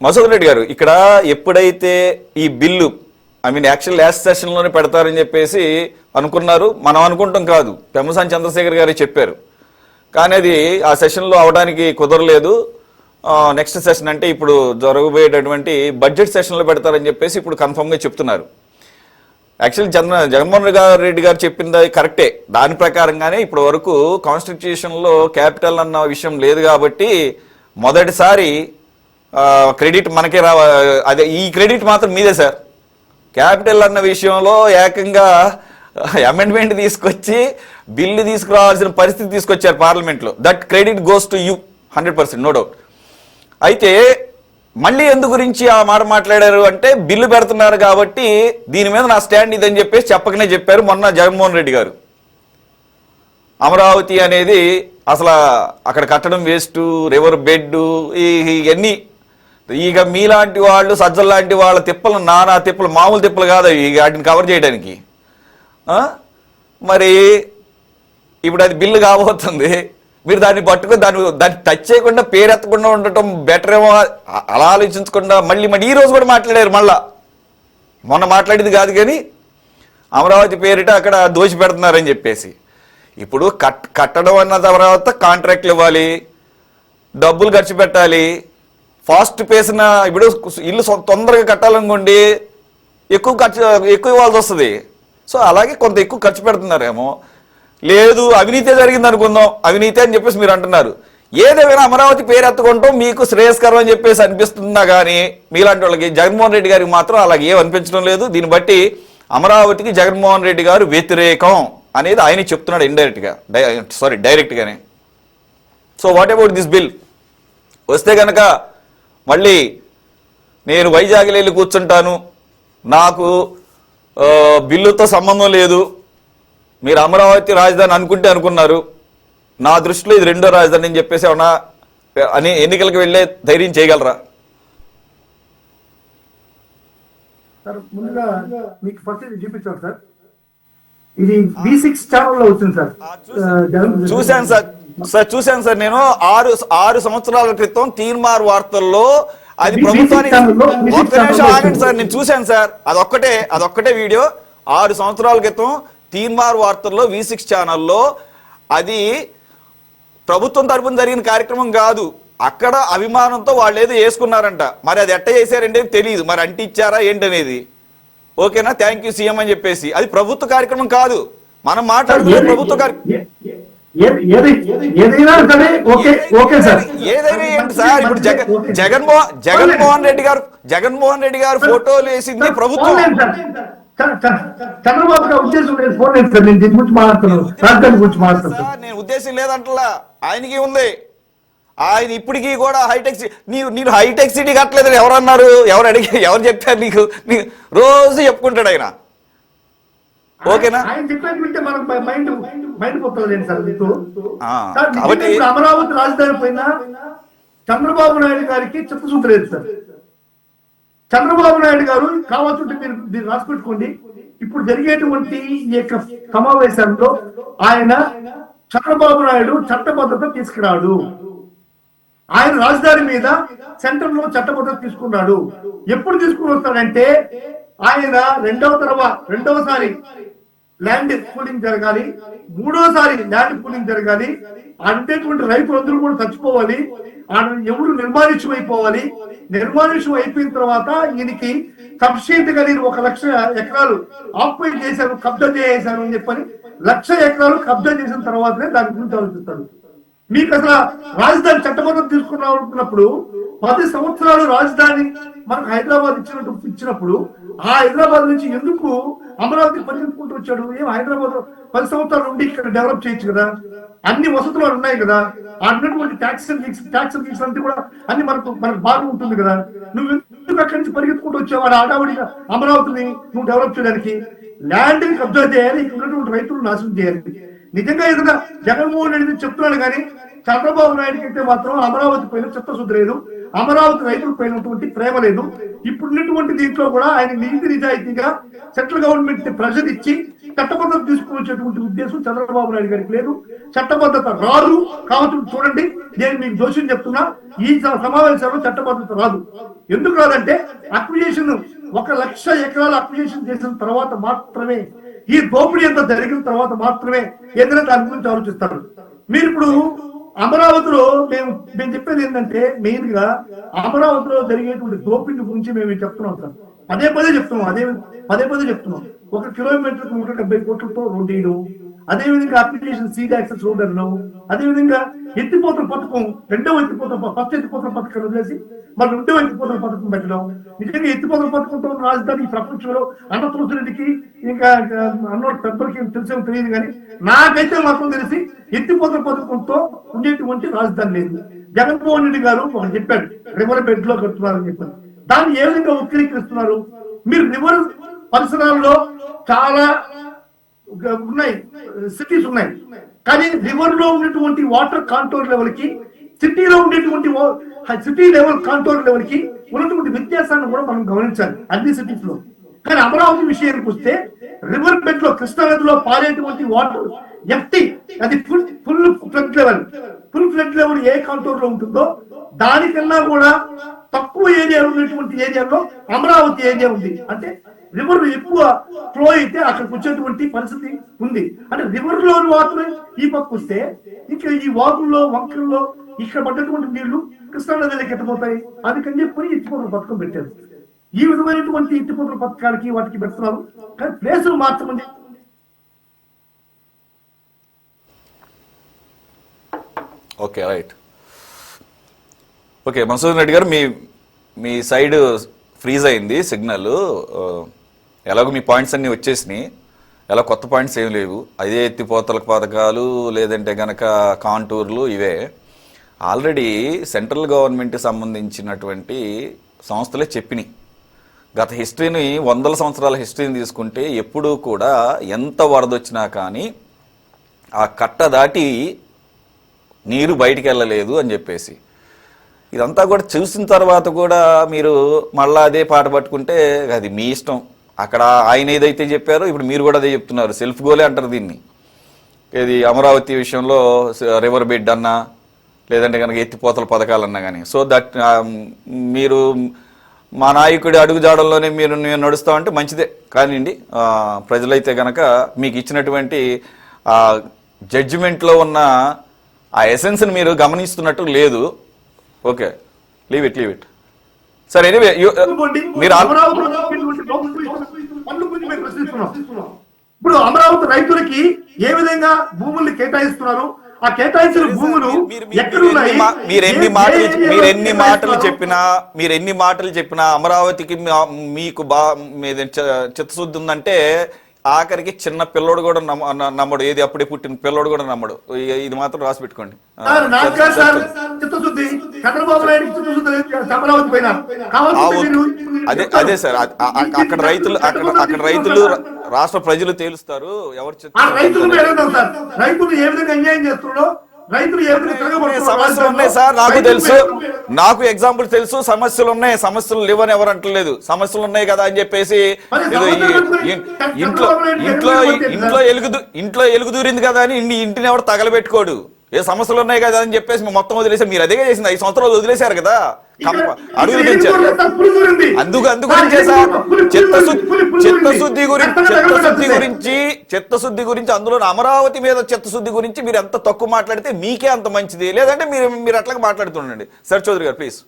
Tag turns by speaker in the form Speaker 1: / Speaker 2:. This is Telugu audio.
Speaker 1: మసూద్ రెడ్డి గారు, ఇక్కడ ఎప్పుడైతే ఈ బిల్లు యాక్చువల్ లాస్ట్ సెషన్లోనే పెడతారని చెప్పేసి అనుకున్నారు, మనం అనుకుంటాం కాదు, పెమ్మసాని చంద్రశేఖర్ గారు చెప్పారు. కానీ అది ఆ సెషన్లో అవడానికి కుదరలేదు. నెక్స్ట్ సెషన్ అంటే ఇప్పుడు జరగబోయేటటువంటి బడ్జెట్ సెషన్లో పెడతారని చెప్పేసి ఇప్పుడు కన్ఫర్మ్గా చెప్తున్నారు. యాక్చువల్లీ జగన్మోహన్ రెడ్డి గారు చెప్పింది కరెక్టే. దాని ప్రకారంగానే ఇప్పుడు వరకు కాన్స్టిట్యూషన్లో క్యాపిటల్ అన్న విషయం లేదు కాబట్టి మొదటిసారి క్రెడిట్ మనకే అదే ఈ క్రెడిట్ మాత్రం మీదే సార్. క్యాపిటల్ అన్న విషయంలో ఏకంగా అమెండ్మెంట్ తీసుకొచ్చి బిల్లు తీసుకురావాల్సిన పరిస్థితి తీసుకొచ్చారు పార్లమెంట్లో. That credit goes to you 100%, no doubt. అయితే మళ్ళీ ఎందు గురించి ఆ మాట మాట్లాడారు అంటే బిల్లు పెడుతున్నారు కాబట్టి దీని మీద నా స్టాండ్ ఇదని చెప్పేసి చెప్పకనే చెప్పారు మొన్న జగన్మోహన్ రెడ్డి గారు. అమరావతి అనేది అసలు అక్కడ కట్టడం వేస్ట్, రివర్ బెడ్, ఇవన్నీ ఇక మీలాంటి వాళ్ళు సజ్జల లాంటి వాళ్ళ తిప్పలు, నానా తిప్పలు, మామూలు తిప్పలు కాదు వాటిని కవర్ చేయడానికి. మరి ఇప్పుడు అది బిల్లు కాబోతుంది, మీరు దాన్ని పట్టుకుని దాన్ని టచ్ చేయకుండా పేరెత్తకుండా ఉండటం బెటర్ ఏమో. అలా ఆలోచించకుండా మళ్ళీ ఈ రోజు కూడా మాట్లాడారు. మొన్న మాట్లాడింది కాదు కానీ అమరావతి పేరిట అక్కడ దోషి పెడుతున్నారని చెప్పేసి. ఇప్పుడు కట్టడం అన్న తర్వాత కాంట్రాక్ట్లు ఇవ్వాలి, డబ్బులు ఖర్చు పెట్టాలి, ఫాస్ట్ పేసిన. ఇప్పుడు ఇల్లు తొందరగా కట్టాలనుకోండి ఎక్కువ ఇవ్వాల్సి వస్తుంది. సో అలాగే కొంత ఎక్కువ ఖర్చు పెడుతున్నారేమో. లేదు అవినీతి జరిగింది అనుకుందాం, అవినీతి అని చెప్పేసి మీరు అంటున్నారు. ఏదేమైనా అమరావతి పేరెత్తుకుంటాం మీకు శ్రేయస్కరం అని చెప్పేసి అనిపిస్తుందా కానీ మీలాంటి వాళ్ళకి, జగన్మోహన్ రెడ్డి గారికి మాత్రం అలాగే ఏం అనిపించడం లేదు. దీన్ని బట్టి అమరావతికి జగన్మోహన్ రెడ్డి గారు వ్యతిరేకం అనేది ఆయన చెప్తున్నాడు డైరెక్ట్గానే. So what about this bill? వస్తే కనుక మళ్ళీ నేను వైజాగ్లో వెళ్ళి కూర్చుంటాను, నాకు బిల్లుతో సంబంధం లేదు, మీరు అమరావతి రాజధాని అనుకున్నారు, నా దృష్టిలో ఇది రెండో రాజధాని అని చెప్పేసి ఏమన్నా అని ఎన్నికలకు వెళ్ళే ధైర్యం చేయగలరా?
Speaker 2: సార్ ముందుగా మీకు ఫస్ట్ చూపించారు సార్, ఇది B6 ఛానల్లో వచ్చింది సార్.
Speaker 1: చూశాను సార్ నేను 6 సంవత్సరాల క్రితం తీన్మార్ వార్తల్లో అది ప్రభుత్వానికి. ఆగండి సార్, నేను చూశాను సార్, అదొక్కటే వీడియో. 6 సంవత్సరాల క్రితం తీన్మార్ వార్తల్లో V6 ఛానల్లో అది ప్రభుత్వం తరపున జరిగిన కార్యక్రమం కాదు. అక్కడ అభిమానంతో వాళ్ళు ఏదో వేసుకున్నారంట. మరి అది ఎట్ట చేశారంటే తెలియదు, మరి అంటిచ్చారా ఏంటనేది. ఓకేనా, థ్యాంక్ యూ సీఎం అని చెప్పేసి. అది ప్రభుత్వ కార్యక్రమం కాదు, మనం మాట్లాడుతున్న ప్రభుత్వ ఏదైనా ఏంటి సార్. ఇప్పుడు జగన్మోహన్ రెడ్డి గారు ఫోటోలు వేసింది ప్రభుత్వం.
Speaker 2: చంద్రబాబు గారు ఉద్దేశం లేదు, ఫోన్ లేదు సార్. నేను దీని గురించి మాట్లాడుతున్నాను, రాజధాని గురించి మాట్లాడుతున్నాను.
Speaker 1: నేను ఉద్దేశం లేదంటలా, ఆయనకి ఉంది. ఆయన ఇప్పటికీ కూడా హైటెక్ నేను హైటెక్ సిటీ కట్టలేదని ఎవరన్నారు? ఎవరు చెప్పారు నీకు? రోజు చెప్పుకుంటాడు ఆయన. ఓకేనా,
Speaker 2: ఆయన చెప్పేది వింటే మనకు మైండ్ పోతుంది సార్. కాబట్టి అమరావతి రాజధాని పైన చంద్రబాబు నాయుడు గారికి చిత్తశుద్ధి లేదు సార్. చంద్రబాబు నాయుడు గారు కావాల్సింటే మీరు దీన్ని రాసిపెట్టుకోండి. ఇప్పుడు జరిగేటువంటి ఈ యొక్క సమావేశంలో ఆయన చంద్రబాబు నాయుడు చట్టబద్ధత తీసుకురాడు. ఆయన రాజధాని మీద సెంటర్ లో చట్టబద్ధత తీసుకున్నాడు. ఎప్పుడు తీసుకుని వస్తాడంటే ఆయన రెండవసారి ల్యాండ్ పూలింగ్ జరగాలి, మూడోసారి ల్యాండ్ పూలింగ్ జరగాలి. అంటేటువంటి రైతులందరూ కూడా చచ్చిపోవాలి, ఎవరు నిర్మానుష్యం అయిపోవాలి. నిర్మానుష్యం అయిపోయిన తర్వాత ఈయనకి సబ్సిడీ గా నేను 1,00,000 ఎకరాలు ఆక్యుపై చేశాను, కబ్జా చేశాను అని చెప్పని 1,00,000 ఎకరాలు కబ్జా చేసిన తర్వాతనే దాని గురించి ఆలోచిస్తాడు. మీకు అసలు రాజధాని చట్టబద్ధం తీసుకున్నప్పుడు 10 సంవత్సరాలు రాజధాని మనకు హైదరాబాద్ ఇచ్చినప్పుడు ఆ హైదరాబాద్ నుంచి ఎందుకు అమరావతి పరిగెత్తుకుంటూ వచ్చాడు? ఏం హైదరాబాద్ 10 సంవత్సరాల నుండి ఇక్కడ డెవలప్ చేయొచ్చు కదా, అన్ని వసతులు ఉన్నాయి కదా, అన్నటువంటి ట్యాక్స్ అంతా కూడా అన్ని మనకు బాగా ఉంటుంది కదా. నువ్వు ఎందుకు అక్కడి నుంచి పరిగెత్తుకుంటూ వచ్చావు? ఆడావడిగా అమరావతిని నువ్వు డెవలప్ చేయడానికి ల్యాండ్ ని కబ్జా చేయాలి, ఇక్కడ ఉన్నటువంటి రైతులు నాశనం చేయాలి. నిజంగా ఏదైనా జగన్మోహన్ రెడ్డి చెప్తున్నాడు కానీ చంద్రబాబు నాయుడుకి అయితే మాత్రం అమరావతి పైన చిత్తశుద్ధి లేదు, అమరావతి రైతుల పైనటువంటి ప్రేమ లేదు. ఇప్పుడున్నటువంటి దీంట్లో కూడా ఆయన నిజాయితీగా సెంట్రల్ గవర్నమెంట్ ప్రెషర్ ఇచ్చి చట్టబద్ధత తీసుకువచ్చేటువంటి ఉద్దేశం చంద్రబాబు నాయుడు గారికి లేదు. చట్టబద్ధత రాదు కావచ్చు. చూడండి, నేను మీకు దోషం చెప్తున్నా, ఈ సమావేశంలో చట్టబద్ధత రాదు. ఎందుకు రాదంటే అక్విజిషన్ 1,00,000 ఎకరాలు అక్విజిషన్ చేసిన తర్వాత మాత్రమే, ఈ దోపిడీ అంతా జరిగిన తర్వాత మాత్రమే ఏదైనా దాని గురించి ఆలోచిస్తారు. మీరు ఇప్పుడు అమరావతిలో మేము చెప్పేది ఏంటంటే, మెయిన్ గా అమరావతిలో జరిగేటువంటి దోపిడీ గురించి మేము చెప్తున్నాం సార్. పదే పదే చెప్తున్నాం. 1 కిలోమీటర్ 170 కోట్లతో రోడ్డు వేయడం, అదేవిధంగా అప్లికేషన్ సీడ్ యాక్సెస్ రోడ్ అనడం, అదేవిధంగా ఎత్తిపోతల పథకం, ఫస్ట్ ఎత్తిపోతల పథకం వదిలేసి మరి 2వ ఎత్తిపోతల పథకం పెట్టడం. నిజంగా ఎత్తిపోతల పథకంతో రాజధాని ప్రపంచంలో అన్నతులసిరెడ్డికి ఇంకా అన్నోడు పెద్దలకి తెలిసేమో తెలియదు, కానీ నాకైతే మాత్రం తెలిసి ఎత్తిపోతల పథకంతో ఉండేటువంటి రాజధాని లేదు. జగన్మోహన్ రెడ్డి గారు ఒకటి చెప్పాడు, రివర్ బెడ్ లో కడుతున్నారని చెప్పారు. దాన్ని ఏ విధంగా వక్రీకరిస్తున్నారు? మీరు రివర్ పరిసరాల్లో చాలా ఉన్నాయి, సిటీస్ ఉన్నాయి, కానీ రివర్ లో ఉన్నటువంటి వాటర్ కాంటోర్ లెవెల్ కి సిటీలో ఉండేటువంటి సిటీ లెవెల్ కాంటోర్ లెవెల్ కి ఉన్నటువంటి వ్యత్యాసాన్ని కూడా మనం గమనించాలి అన్ని సిటీస్ లో. కానీ అమరావతి విషయానికి వస్తే రివర్ బెడ్ లో కృష్ణా నదిలో పారేటువంటి వాటర్ ఎఫ్టీ, అది ఫుల్ ఫ్లడ్ లెవెల్ ఏ కాంటోర్ లో ఉంటుందో దానికన్నా కూడా తక్కువ ఏరియా ఉన్నటువంటి ఏరియాలో అమరావతి ఏరియా ఉంది. అంటే రివర్ ఎక్కువ ఫ్లో అయితే అక్కడికి వచ్చేటువంటి పరిస్థితి ఉంది. అంటే రివర్ లో వాటర్ ఈ పక్క వస్తే ఇంకా ఈ వాగుల్లో వంకల్లో ఇక్కడ పడ్డటువంటి నీళ్లు కృష్ణా నదిలోకి ఎత్తపోతాయి. అందుకని చెప్పి ఎత్తిపోతల పథకం పెట్టారు. ఈ విధమైనటువంటి ఎత్తిపోతల పథకాలకి వాటికి పెడుతున్నారు, కానీ ప్లేసులు మార్చమని.
Speaker 1: Okay, right. Okay, Madhusudan Reddy గారు, మీ సైడ్ ఫ్రీజ్ అయింది సిగ్నల్. ఎలాగో మీ పాయింట్స్ అన్నీ వచ్చేసినాయి, ఎలా కొత్త పాయింట్స్ ఏం లేవు. అదే ఎత్తిపోతల పథకాలు లేదంటే గనక కాంటూర్లు ఇవే ఆల్రెడీ సెంట్రల్ గవర్నమెంట్కి సంబంధించినటువంటి సంస్థలే చెప్పినాయి. గత హిస్టరీని 100 సంవత్సరాల హిస్టరీని తీసుకుంటే ఎప్పుడూ కూడా ఎంత వరదొచ్చినా కానీ ఆ కట్ట దాటి నీరు బయటికి వెళ్ళలేదు అని చెప్పేసి, ఇదంతా కూడా చూసిన తర్వాత కూడా మీరు మళ్ళా అదే పాట పట్టుకుంటే అది మీ ఇష్టం. అక్కడ ఆయన ఏదైతే చెప్పారో ఇప్పుడు మీరు కూడా అదే చెప్తున్నారు. సెల్ఫ్ గోలే అంటారు దీన్ని. ఇది అమరావతి విషయంలో రివర్ బెడ్ అన్నా లేదంటే కనుక ఎత్తిపోతల పథకాలన్నా కానీ. సో దట్ మీరు మా నాయకుడి అడుగుజాడల్లోనే మీరు నడుస్తామంటే మంచిదే కానివ్వండి. ప్రజలైతే కనుక మీకు ఇచ్చినటువంటి జడ్జిమెంట్లో ఉన్న ఆ ఎసెన్స్ని మీరు గమనిస్తున్నట్టు లేదు. Okay, leave it. సరే, ఎనీవే మీరు
Speaker 2: ఇప్పుడు అమరావతి రైతులకి ఏ విధంగా భూముల్ని కేటాయిస్తున్నారు? ఆ కేటాయించిన భూములు
Speaker 1: మీరెన్ని మాటలు చెప్పినా అమరావతికి మీకు చిత్తశుద్ధి ఉందంటే ఆఖరికి చిన్న పిల్లోడు కూడా నమ్మడు. ఏది అప్పుడే పుట్టిన పిల్లోడు కూడా నమ్మడు. ఇది మాత్రం రాసి పెట్టుకోండి. అదే సార్, అక్కడ రైతులు రాష్ట్ర ప్రజలు తేలుస్తారు ఎవరు
Speaker 2: రైతులు ఏ విధంగా అన్యాయం చేస్తున్నారో.
Speaker 1: సమస్యలు ఉన్నాయి సార్, నాకు తెలుసు, నాకు ఎగ్జాంపుల్ తెలుసు. సమస్యలు ఉన్నాయి, సమస్యలు లేవని ఎవరు అంటలేదు. సమస్యలు ఉన్నాయి కదా అని చెప్పేసి ఇంట్లో ఎలుగు దూరింది కదా అని ఇంటిని ఎవరు తగలబెట్టుకోడు. ఏ సమస్యలు ఉన్నాయి కదా అని చెప్పేసి మొత్తం వదిలేసారు. మీరు అదే చేసింది, 5 సంవత్సరాలు వదిలేశారు కదా, అడుగులు పెంచారు. అందు గురించే సార్ చిత్తశుద్ధి గురించి అందులో అమరావతి మీద చిత్తశుద్ధి గురించి మీరు ఎంత తక్కువ మాట్లాడితే మీకే అంత మంచిది. లేదంటే మీరు అట్లాగే మాట్లాడుతుండండి. సార్ చౌదరి గారు ప్లీజ్.